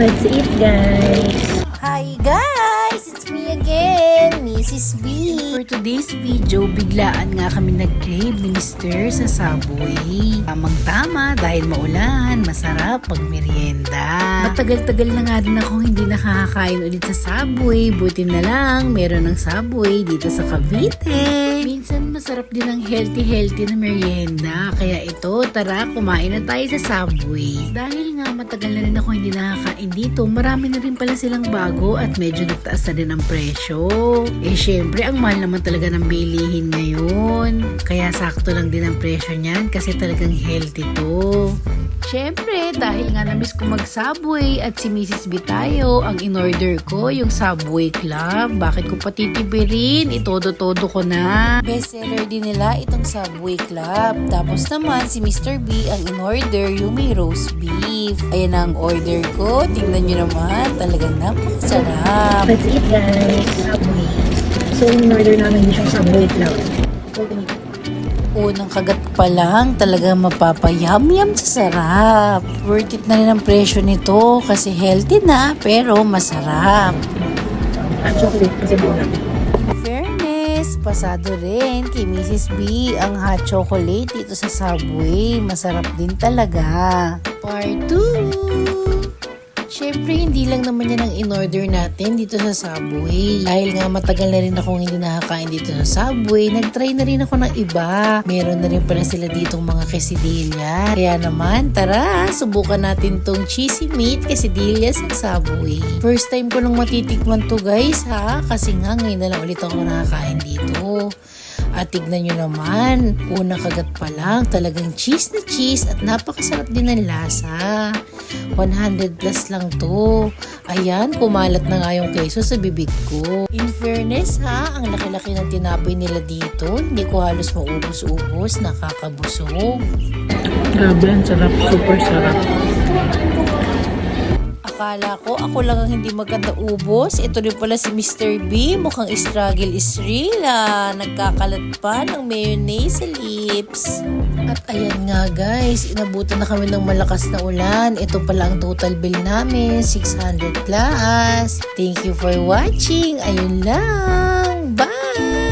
Let's eat, guys! Hi guys! It's me again, Mrs. B. For today's video, biglaan nga kami nag-crave ni Mr. sa Subway. Tamang-tama dahil maulan, masarap pag-merienda. Matagal-tagal na nga din ako hindi nakakakain ulit sa Subway. Buti na lang, meron ng Subway dito sa Cavite. Minsan masarap din ang healthy na merienda. Kaya ito, tara kumain na tayo sa Subway. Dahil nga matagal na rin ako hindi nakakain dito, marami na rin pala silang bago at medyo nagtaas na din ang presyo. Eh syempre, ang mahal naman talaga ng bilihin ngayon. Kaya sakto lang din ang presyo niyan kasi talagang healthy to. Syempre, dahil nga na-miss ko mag-Subway at si Mrs. B tayo, ang in-order ko yung Subway Club. Bakit ko patitibirin? Itodo-todo ko na. Bestseller din nila itong Subway Club. Tapos naman si Mr. B ang in-order yung may roast beef. Ayan ang order ko. Tingnan nyo naman. Talagang napakasarap. Let's eat, guys! Subway. So, in-order namin yung Subway Club. Unang kagat pa lang, talaga mapapayam-yam sa sarap. Worth it na rin ang presyo nito kasi healthy na pero masarap. At chocolate kasi bulan. In fairness, pasado rin kay Mrs. B ang hot chocolate dito sa Subway. Masarap din talaga. Part 2. Siyempre, hindi lang naman yan ang in-order natin dito sa Subway. Dahil nga matagal na rin akong hindi nakakain dito sa Subway, nag-try na rin ako ng iba. Meron na rin pala sila ditong mga quesadilla. Kaya naman, tara, subukan natin tong cheesy meat quesadilla sa Subway. First time ko nang matitikman to guys ha, kasi nga ngayon na lang ulit ako nakakain dito. At tignan nyo naman, unang kagat pa lang, talagang cheese na cheese at napakasarap din ng lasa. 100 plus lang to. Ayan, kumalat na nga yung keso sa bibig ko. In fairness ha, ang laki-laki ng tinapay nila dito, hindi ko halos maubos-ubos, nakakabusog. Grabe, ang sarap. Super sarap. Akala ko ako lang ang hindi maganda ubos. Ito rin pala si Mr. B. Mukhang struggle is real Nagkakalat pa ng mayonnaise sa lips. At ayan nga guys, inabutan na kami ng malakas na ulan. Ito pala ang total bill namin, 600 plus. Thank you for watching. Ayun lang. Bye!